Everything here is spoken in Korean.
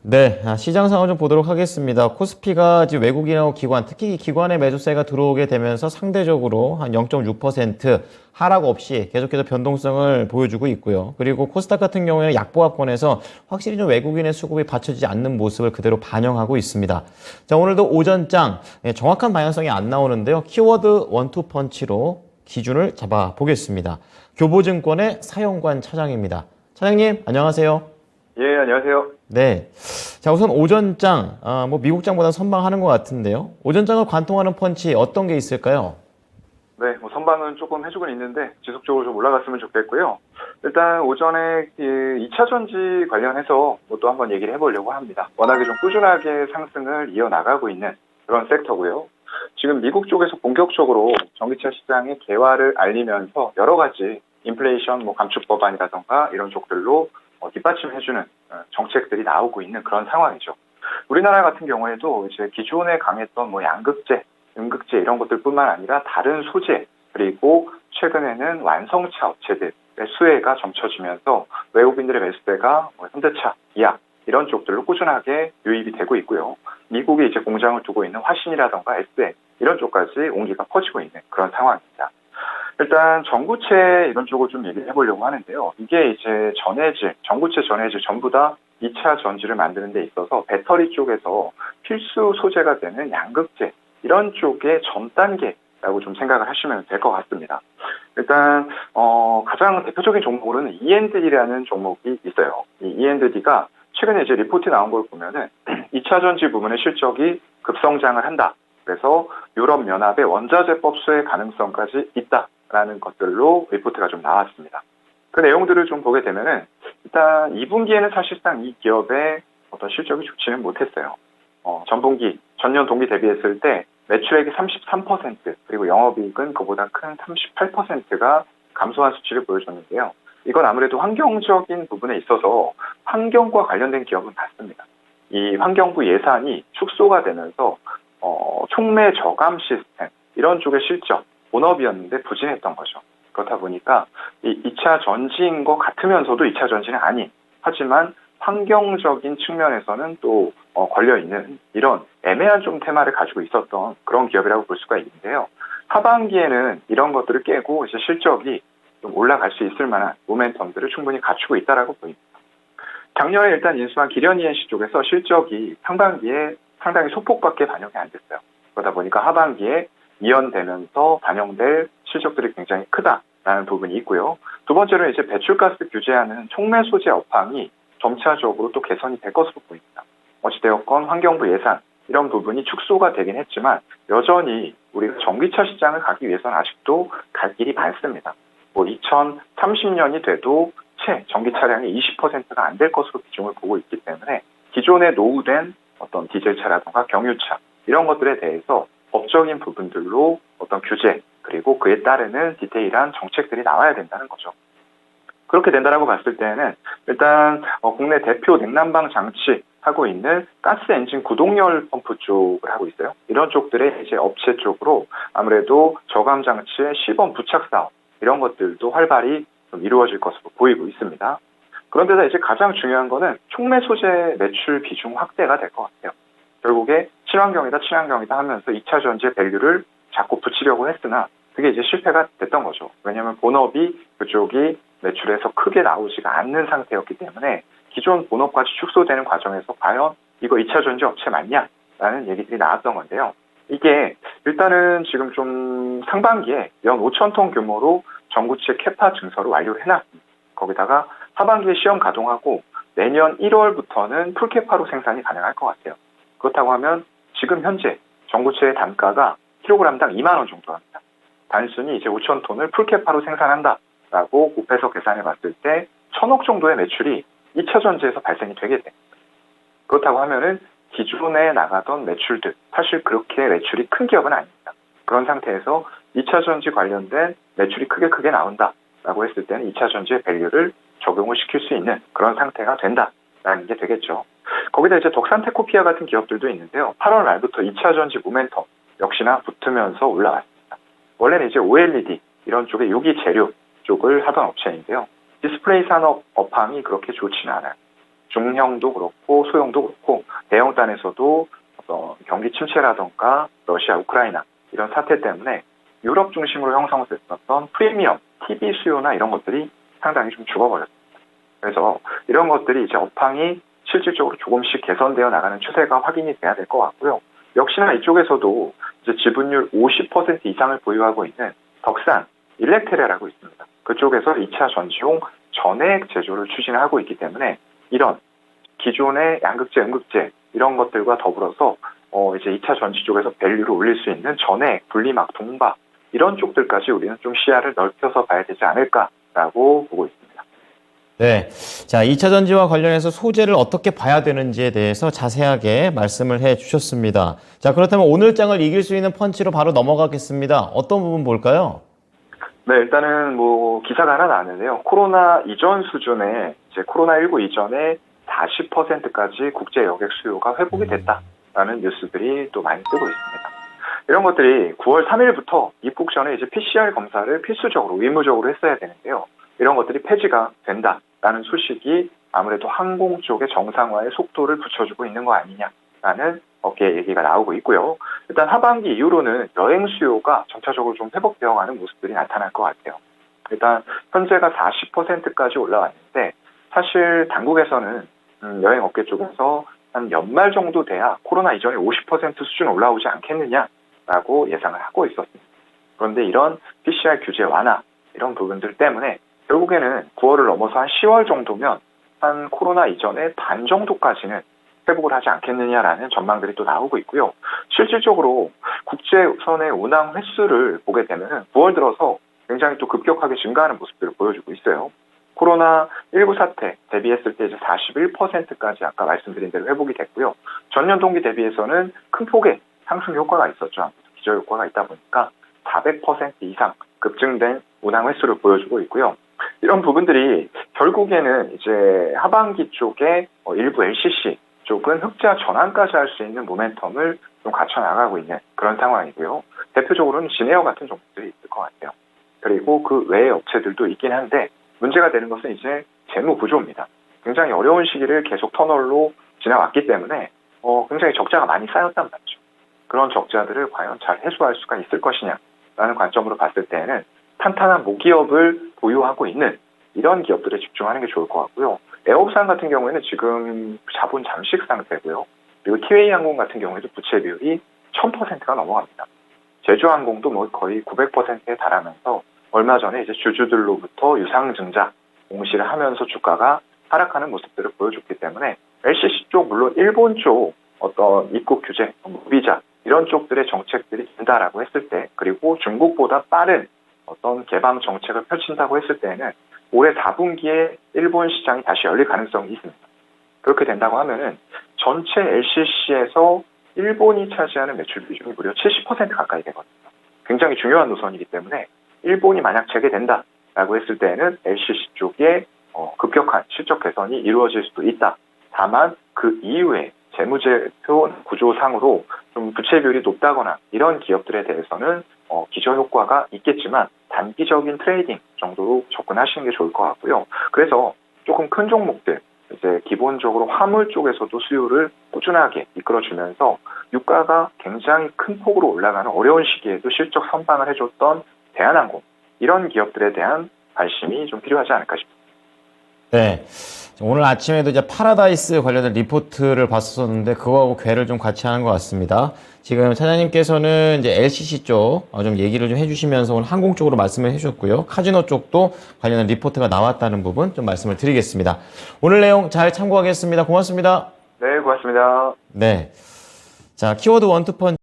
네, 시장 상황 좀 보도록 하겠습니다. 코스피가 지금 외국인하고 기관, 특히 기관의 매수세가 들어오게 되면서 상대적으로 한 0.6% 하락 없이 계속해서 변동성을 보여주고 있고요. 그리고 코스닥 같은 경우에는 약보합권에서 확실히 좀 외국인의 수급이 받쳐지지 않는 모습을 그대로 반영하고 있습니다. 자, 오늘도 오전장 정확한 방향성이 안 나오는데요. 키워드 원투펀치로 기준을 잡아 보겠습니다. 교보증권의 사영관 차장입니다. 차장님, 안녕하세요. 예, 안녕하세요. 네. 자, 우선 오전장, 뭐 미국장보다 선방하는 것 같은데요. 오전장을 관통하는 펀치 어떤 게 있을까요? 네, 뭐 선방은 조금 해주고 있는데 지속적으로 좀 올라갔으면 좋겠고요. 일단 오전에 2차 전지 관련해서 뭐 또 한번 얘기를 해보려고 합니다. 워낙에 좀 꾸준하게 상승을 이어나가고 있는 그런 섹터고요. 지금 미국 쪽에서 본격적으로 전기차 시장의 개화를 알리면서 여러 가지 인플레이션 뭐 감축 법안이라던가 이런 쪽들로 뒷받침해주는 정책들이 나오고 있는 그런 상황이죠. 우리나라 같은 경우에도 이제 기존에 강했던 뭐 양극재, 음극재 이런 것들뿐만 아니라 다른 소재 그리고 최근에는 완성차 업체들의 수혜가 점쳐지면서 외국인들의 매수세가 뭐 현대차, 기아 이런 쪽들로 꾸준하게 유입이 되고 있고요. 미국에 이제 공장을 두고 있는 화신이라던가 SN 이런 쪽까지 온기가 퍼지고 있는 그런 상황입니다. 일단 전구체 이런 쪽을 좀 얘기를 해보려고 하는데요. 이게 이제 전해질, 전구체 전해질 전부 다 2차 전지를 만드는 데 있어서 배터리 쪽에서 필수 소재가 되는 양극재 이런 쪽의 전 단계라고 좀 생각을 하시면 될 것 같습니다. 일단 가장 대표적인 종목으로는 E&D라는 종목이 있어요. 이 E&D가 최근에 이제 리포트 나온 걸 보면은 2차 전지 부문의 실적이 급성장을 한다. 그래서 유럽연합의 원자재법 수혜 가능성까지 있다라는 것들로 리포트가 좀 나왔습니다. 그 내용들을 좀 보게 되면은 일단 2분기에는 사실상 이 기업의 어떤 실적이 좋지는 못했어요. 전분기, 전년 동기 대비했을 때 매출액이 33% 그리고 영업이익은 그보다 큰 38%가 감소한 수치를 보여줬는데요. 이건 아무래도 환경적인 부분에 있어서 환경과 관련된 기업은 같습니다. 이 환경부 예산이 축소가 되면서 촉매 저감 시스템 이런 쪽의 실적, 본업이었는데 부진했던 거죠. 그렇다 보니까 이 2차 전지인 것 같으면서도 2차 전지는 아닌, 하지만 환경적인 측면에서는 또 걸려있는 이런 애매한 좀 테마를 가지고 있었던 그런 기업이라고 볼 수가 있는데요. 하반기에는 이런 것들을 깨고 이제 실적이 좀 올라갈 수 있을 만한 모멘텀들을 충분히 갖추고 있다라고 보입니다. 작년에 일단 인수한 기련 ENC 쪽에서 실적이 상반기에 상당히 소폭밖에 반영이 안 됐어요. 그러다 보니까 하반기에 이연되면서 반영될 실적들이 굉장히 크다라는 부분이 있고요. 두 번째로는 이제 배출가스 규제하는 촉매 소재 업황이 점차적으로 또 개선이 될 것으로 보입니다. 어찌되었건 환경부 예산 이런 부분이 축소가 되긴 했지만 여전히 우리가 전기차 시장을 가기 위해서는 아직도 갈 길이 많습니다. 뭐 2030년이 돼도 채 전기 차량이 20%가 안 될 것으로 비중을 보고 있기 때문에 기존에 노후된 어떤 디젤차라든가 경유차 이런 것들에 대해서 법적인 부분들로 어떤 규제 그리고 그에 따르는 디테일한 정책들이 나와야 된다는 거죠. 그렇게 된다라고 봤을 때는 일단 국내 대표 냉난방 장치 하고 있는 가스 엔진 구동열 펌프 쪽을 하고 있어요. 이런 쪽들의 이제 업체 쪽으로 아무래도 저감 장치의 시범 부착 사업 이런 것들도 활발히 좀 이루어질 것으로 보이고 있습니다. 그런데다 이제 가장 중요한 거는 촉매 소재 매출 비중 확대가 될 것 같아요. 결국에 친환경이다 하면서 2차 전지의 밸류를 자꾸 붙이려고 했으나 그게 이제 실패가 됐던 거죠. 왜냐하면 본업이 그쪽이 매출에서 크게 나오지가 않는 상태였기 때문에 기존 본업까지 축소되는 과정에서 과연 이거 2차 전지 업체 맞냐라는 얘기들이 나왔던 건데요. 이게 일단은 지금 좀 상반기에 연 5천 톤 규모로 전구체 캐파 증설을 완료를 해놨습니다. 거기다가 하반기에 시험 가동하고 내년 1월부터는 풀캐파로 생산이 가능할 것 같아요. 그렇다고 하면 지금 현재 전구체의 단가가 킬로그램당 2만 원 정도 합니다. 단순히 이제 5천 톤을 풀캐파로 생산한다라고 곱해서 계산해 봤을 때 1,000억 정도의 매출이 2차 전지에서 발생이 되게 됩니다. 그렇다고 하면은 기존에 나가던 매출들, 사실 그렇게 매출이 큰 기업은 아닙니다. 그런 상태에서 2차 전지 관련된 매출이 크게 나온다라고 했을 때는 2차 전지의 밸류를 적용을 시킬 수 있는 그런 상태가 된다라는 게 되겠죠. 거기다 이제 덕산테코피아 같은 기업들도 있는데요. 8월 말부터 2차 전지 모멘텀 역시나 붙으면서 올라왔습니다. 원래는 이제 OLED 이런 쪽의 유기 재료 쪽을 하던 업체인데요. 디스플레이 산업 업황이 그렇게 좋지는 않아요. 중형도 그렇고 소형도 그렇고 대형단에서도 경기 침체라던가 러시아, 우크라이나 이런 사태 때문에 유럽 중심으로 형성됐었던 프리미엄, TV 수요나 이런 것들이 상당히 좀 죽어버렸습니다. 그래서 이런 것들이 이제 업황이 실질적으로 조금씩 개선되어 나가는 추세가 확인이 돼야 될 것 같고요. 역시나 이쪽에서도 이제 지분율 50% 이상을 보유하고 있는 덕산, 일렉테레라고 있습니다. 그쪽에서 2차 전지용 전해액 제조를 추진하고 있기 때문에 이런 기존의 양극재, 음극재 이런 것들과 더불어서 이제 2차 전지 쪽에서 밸류를 올릴 수 있는 전해액, 분리막, 동박 이런 쪽들까지 우리는 좀 시야를 넓혀서 봐야 되지 않을까라고 보고 있습니다. 네. 자, 2차 전지와 관련해서 소재를 어떻게 봐야 되는지에 대해서 자세하게 말씀을 해 주셨습니다. 자, 그렇다면 오늘 장을 이길 수 있는 펀치로 바로 넘어가겠습니다. 어떤 부분 볼까요? 네, 일단은 기사가 하나 나왔는데요. 코로나 이전 수준의 이제 코로나19 이전에 40%까지 국제 여객 수요가 회복이 됐다라는 뉴스들이 또 많이 뜨고 있습니다. 이런 것들이 9월 3일부터 입국 전에 이제 PCR 검사를 필수적으로 의무적으로 했어야 되는데요. 이런 것들이 폐지가 된다라는 소식이 아무래도 항공 쪽의 정상화의 속도를 붙여주고 있는 거 아니냐라는 업계 얘기가 나오고 있고요. 일단 하반기 이후로는 여행 수요가 점차적으로 좀 회복되어가는 모습들이 나타날 것 같아요. 일단 현재가 40%까지 올라왔는데 사실 당국에서는 여행 업계 쪽에서 한 연말 정도 돼야 코로나 이전에 50% 수준 올라오지 않겠느냐라고 예상을 하고 있었습니다. 그런데 이런 PCR 규제 완화 이런 부분들 때문에 결국에는 9월을 넘어서 한 10월 정도면 한 코로나 이전의 반 정도까지는 회복을 하지 않겠느냐라는 전망들이 또 나오고 있고요. 실질적으로 국제선의 운항 횟수를 보게 되면 9월 들어서 굉장히 또 급격하게 증가하는 모습들을 보여주고 있어요. 코로나19 사태 대비했을 때 이제 41%까지 아까 말씀드린 대로 회복이 됐고요. 전년 동기 대비해서는 큰 폭의 상승 효과가 있었죠. 기저 효과가 있다 보니까 400% 이상 급증된 운항 횟수를 보여주고 있고요. 이런 부분들이 결국에는 이제 하반기 쪽에 일부 LCC 쪽은 흑자 전환까지 할 수 있는 모멘텀을 좀 갖춰 나가고 있는 그런 상황이고요. 대표적으로는 진에어 같은 종목들이 있을 것 같아요. 그리고 그 외의 업체들도 있긴 한데 문제가 되는 것은 이제 재무 구조입니다. 굉장히 어려운 시기를 계속 터널로 지나왔기 때문에 굉장히 적자가 많이 쌓였단 말이죠. 그런 적자들을 과연 잘 해소할 수가 있을 것이냐라는 관점으로 봤을 때는 탄탄한 모기업을 보유하고 있는 이런 기업들에 집중하는 게 좋을 것 같고요. 에어부산 같은 경우에는 지금 자본 잠식 상태고요. 그리고 티웨이항공 같은 경우에도 부채 비율이 1000%가 넘어갑니다. 제주항공도 거의 900%에 달하면서 얼마 전에 이제 주주들로부터 유상증자 공시를 하면서 주가가 하락하는 모습들을 보여줬기 때문에 LCC 쪽 물론 일본 쪽 어떤 입국 규제, 무비자 이런 쪽들의 정책들이 된다라고 했을 때 그리고 중국보다 빠른 어떤 개방 정책을 펼친다고 했을 때는 올해 4분기에 일본 시장이 다시 열릴 가능성이 있습니다. 그렇게 된다고 하면은 전체 LCC에서 일본이 차지하는 매출 비중이 무려 70% 가까이 되거든요. 굉장히 중요한 노선이기 때문에 일본이 만약 재개된다라고 했을 때는 LCC 쪽에 급격한 실적 개선이 이루어질 수도 있다. 다만 그 이후에 재무제표 구조상으로 좀 부채 비율이 높다거나 이런 기업들에 대해서는 기저 효과가 있겠지만 단기적인 트레이딩 정도로 접근하시는 게 좋을 것 같고요. 그래서 조금 큰 종목들 이제 기본적으로 화물 쪽에서도 수요를 꾸준하게 이끌어주면서 유가가 굉장히 큰 폭으로 올라가는 어려운 시기에도 실적 선방을 해줬던 대한항공 이런 기업들에 대한 관심이 좀 필요하지 않을까 싶습니다. 네. 오늘 아침에도 이제 파라다이스 관련된 리포트를 봤었는데 그거하고 궤를 좀 같이 하는 것 같습니다. 지금 차장님께서는 이제 LCC 쪽 좀 얘기를 좀 해주시면서 오늘 항공 쪽으로 말씀을 해주셨고요. 카지노 쪽도 관련된 리포트가 나왔다는 부분 좀 말씀을 드리겠습니다. 오늘 내용 잘 참고하겠습니다. 고맙습니다. 네, 고맙습니다. 네. 자, 키워드 원투펀치.